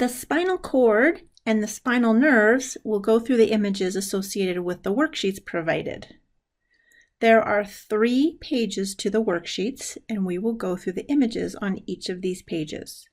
The spinal cord and the spinal nerves will go through the images associated with the worksheets provided. There are 3 pages to the worksheets, and we will go through the images on each of these pages.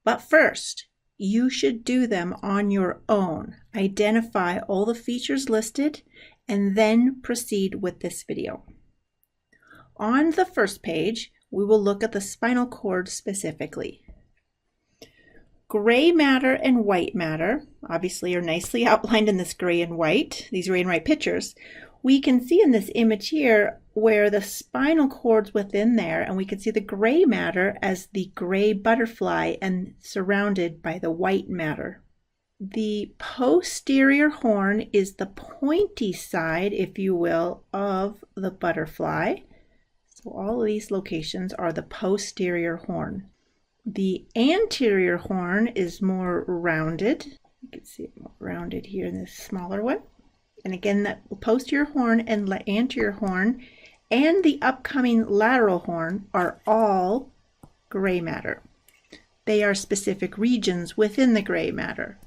But first, you should do them on your own. Identify all the features listed, and then proceed with this video. On the first page, we will look at the spinal cord specifically. Gray matter and white matter, obviously, are nicely outlined in this gray and white, these gray and white pictures. We can see in this image here where the spinal cord's within there, and we can see the gray matter as the gray butterfly and surrounded by the white matter. The posterior horn is the pointy side, if you will, of the butterfly. So all of these locations are the posterior horn. The anterior horn is more rounded. You can see it more rounded here in this smaller one. And again, that posterior horn and anterior horn and the upcoming lateral horn are all gray matter. They are specific regions within the gray matter.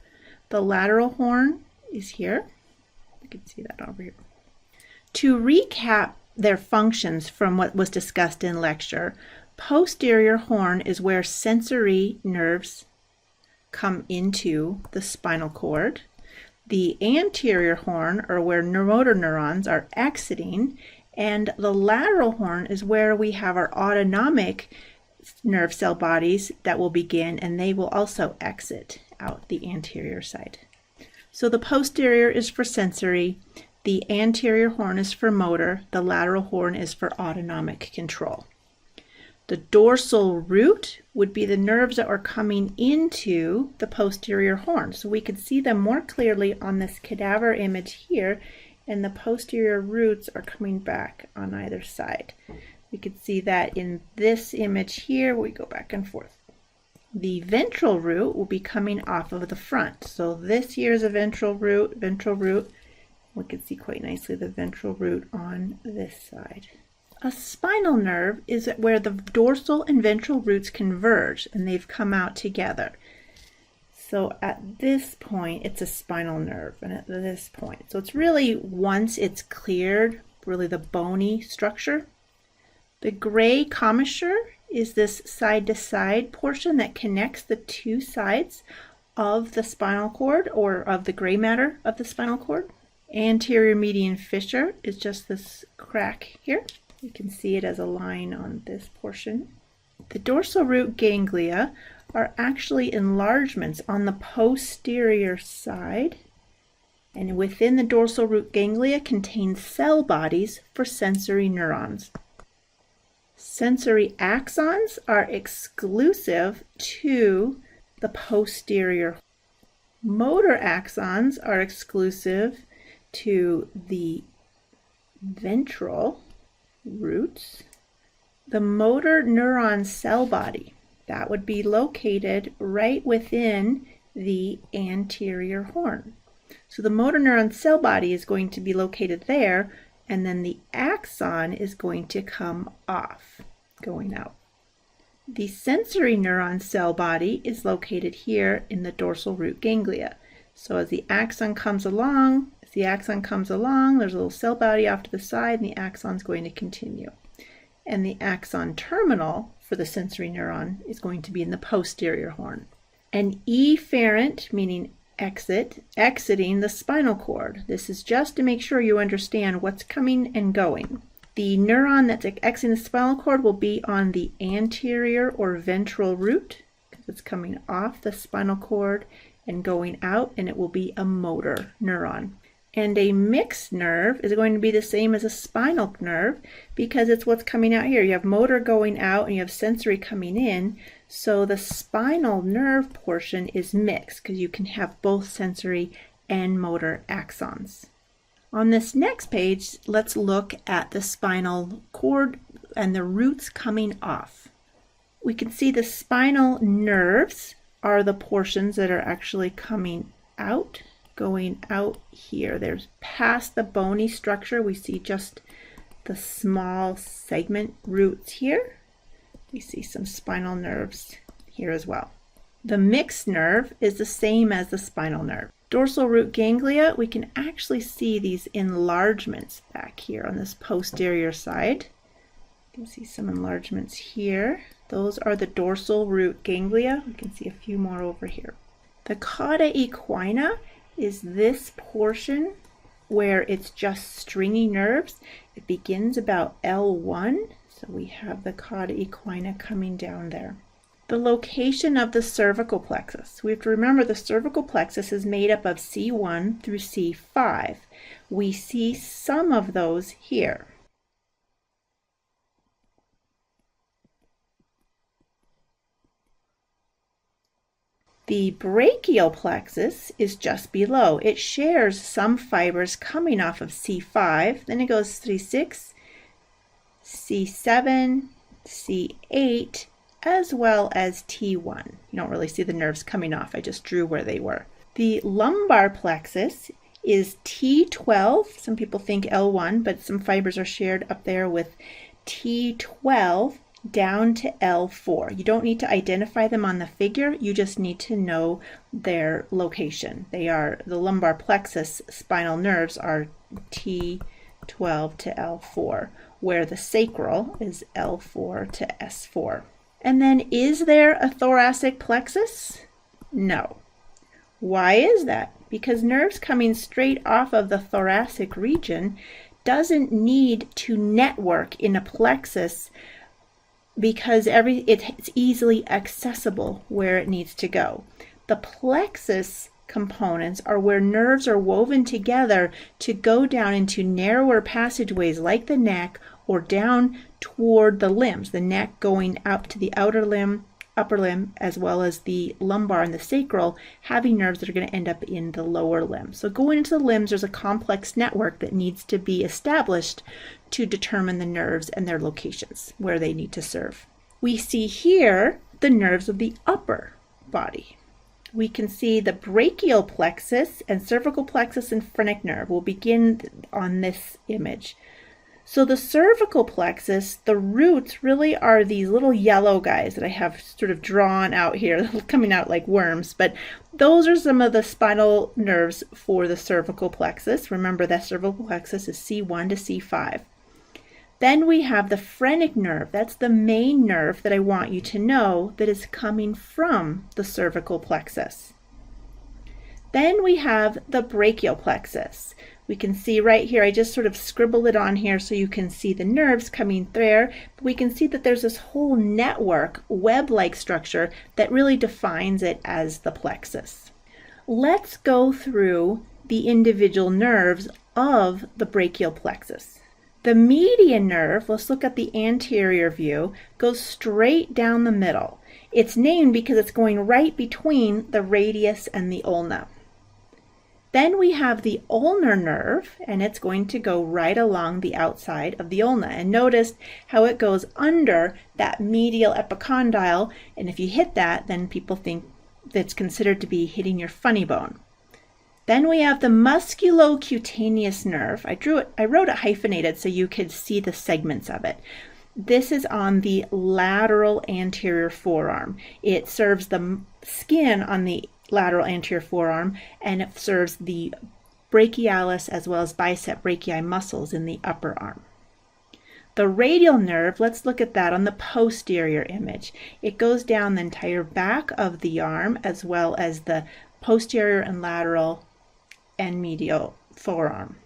The lateral horn is here. You can see that over here. To recap their functions from what was discussed in lecture, posterior horn is where sensory nerves come into the spinal cord. The anterior horn are where motor neurons are exiting, and the lateral horn is where we have our autonomic nerve cell bodies that will begin, and they will also exit out the anterior side. So the posterior is for sensory, the anterior horn is for motor, the lateral horn is for autonomic control. The dorsal root would be the nerves that are coming into the posterior horn. So we could see them more clearly on this cadaver image here, and the posterior roots are coming back on either side. We could see that in this image here, we go back and forth. The ventral root will be coming off of the front. So this here is a ventral root. We can see quite nicely the ventral root on this side. A spinal nerve is where the dorsal and ventral roots converge and they've come out together. So at this point, it's a spinal nerve, and at this point. So it's really, once it's cleared, really the bony structure. The gray commissure is this side-to-side portion that connects the 2 sides of the spinal cord, or of the gray matter of the spinal cord. Anterior median fissure is just this crack here. You can see it as a line on this portion. The dorsal root ganglia are actually enlargements on the posterior side, and within the dorsal root ganglia contains cell bodies for sensory neurons. Sensory axons are exclusive to the posterior. Motor axons are exclusive to the ventral roots. The motor neuron cell body, that would be located right within the anterior horn. So the motor neuron cell body is going to be located there, and then the axon is going to come off, going out. The sensory neuron cell body is located here in the dorsal root ganglia. So as the axon comes along, there's a little cell body off to the side, and the axon is going to continue. And the axon terminal for the sensory neuron is going to be in the posterior horn. An efferent, meaning exiting the spinal cord. This is just to make sure you understand what's coming and going. The neuron that's exiting the spinal cord will be on the anterior or ventral root, because it's coming off the spinal cord and going out, and it will be a motor neuron. And a mixed nerve is going to be the same as a spinal nerve, because it's what's coming out here. You have motor going out and you have sensory coming in. So the spinal nerve portion is mixed, because you can have both sensory and motor axons. On this next page, let's look at the spinal cord and the roots coming off. We can see the spinal nerves are the portions that are actually coming out, going out here. There's past the bony structure. We see just the small segment roots here. We see some spinal nerves here as well. The mixed nerve is the same as the spinal nerve. Dorsal root ganglia, we can actually see these enlargements back here on this posterior side. You can see some enlargements here. Those are the dorsal root ganglia. We can see a few more over here. The cauda equina is this portion where it's just stringy nerves. It begins about L1, so we have the cauda equina coming down there. The location of the cervical plexus. We have to remember the cervical plexus is made up of C1 through C5. We see some of those here. The brachial plexus is just below. It shares some fibers coming off of C5, then it goes C6, C7, C8, as well as T1. You don't really see the nerves coming off. I just drew where they were. The lumbar plexus is T12. Some people think L1, but some fibers are shared up there with T12 down to L4. You don't need to identify them on the figure. You just need to know their location. They are the lumbar plexus spinal nerves are T12 to L4, where the sacral is L4 to S4. And then, is there a thoracic plexus? No. Why is that? Because nerves coming straight off of the thoracic region doesn't need to network in a plexus because it's easily accessible where it needs to go. The plexus components are where nerves are woven together to go down into narrower passageways like the neck or down toward the limbs, the neck going up to the outer limb, upper limb, as well as the lumbar and the sacral, having nerves that are going to end up in the lower limb. So going into the limbs, there's a complex network that needs to be established to determine the nerves and their locations, where they need to serve. We see here the nerves of the upper body. We can see the brachial plexus and cervical plexus and phrenic nerve. We'll begin on this image. So the cervical plexus, the roots really are these little yellow guys that I have sort of drawn out here, coming out like worms, but those are some of the spinal nerves for the cervical plexus. Remember that cervical plexus is C1 to C5. Then we have the phrenic nerve. That's the main nerve that I want you to know that is coming from the cervical plexus. Then we have the brachial plexus. We can see right here, I just sort of scribbled it on here so you can see the nerves coming there. But we can see that there's this whole network, web-like structure that really defines it as the plexus. Let's go through the individual nerves of the brachial plexus. The median nerve, let's look at the anterior view, goes straight down the middle. It's named because it's going right between the radius and the ulna. Then we have the ulnar nerve, and it's going to go right along the outside of the ulna. And notice how it goes under that medial epicondyle, and if you hit that, then people think that's considered to be hitting your funny bone. Then we have the musculocutaneous nerve. I wrote it hyphenated so you could see the segments of it. This is on the lateral anterior forearm. It serves the skin on the lateral anterior forearm, and it serves the brachialis as well as bicep brachii muscles in the upper arm. The radial nerve, let's look at that on the posterior image. It goes down the entire back of the arm as well as the posterior and lateral and medial forearm.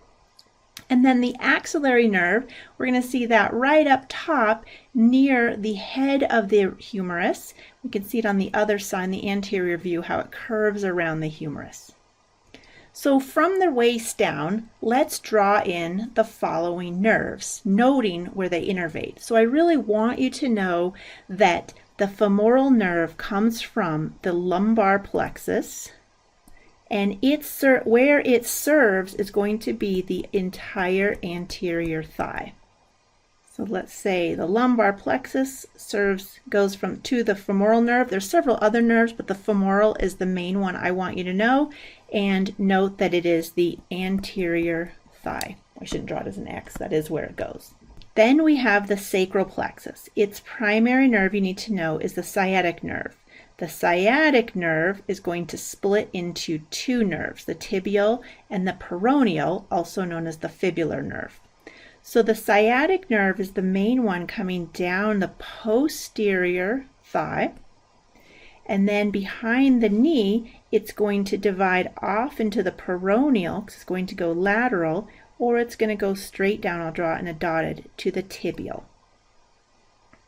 And then the axillary nerve, we're going to see that right up top near the head of the humerus. We can see it on the other side, the anterior view, how it curves around the humerus. So from the waist down, let's draw in the following nerves, noting where they innervate. So I really want you to know that the femoral nerve comes from the lumbar plexus, and where it serves is going to be the entire anterior thigh. So let's say the lumbar plexus goes to the femoral nerve. There's several other nerves, but the femoral is the main one I want you to know. And note that it is the anterior thigh. I shouldn't draw it as an X. That is where it goes. Then we have the sacral plexus. Its primary nerve you need to know is the sciatic nerve. The sciatic nerve is going to split into two nerves, the tibial and the peroneal, also known as the fibular nerve. So the sciatic nerve is the main one coming down the posterior thigh, and then behind the knee it's going to divide off into the peroneal, because it's going to go lateral, or it's going to go straight down, I'll draw it in a dotted, to the tibial.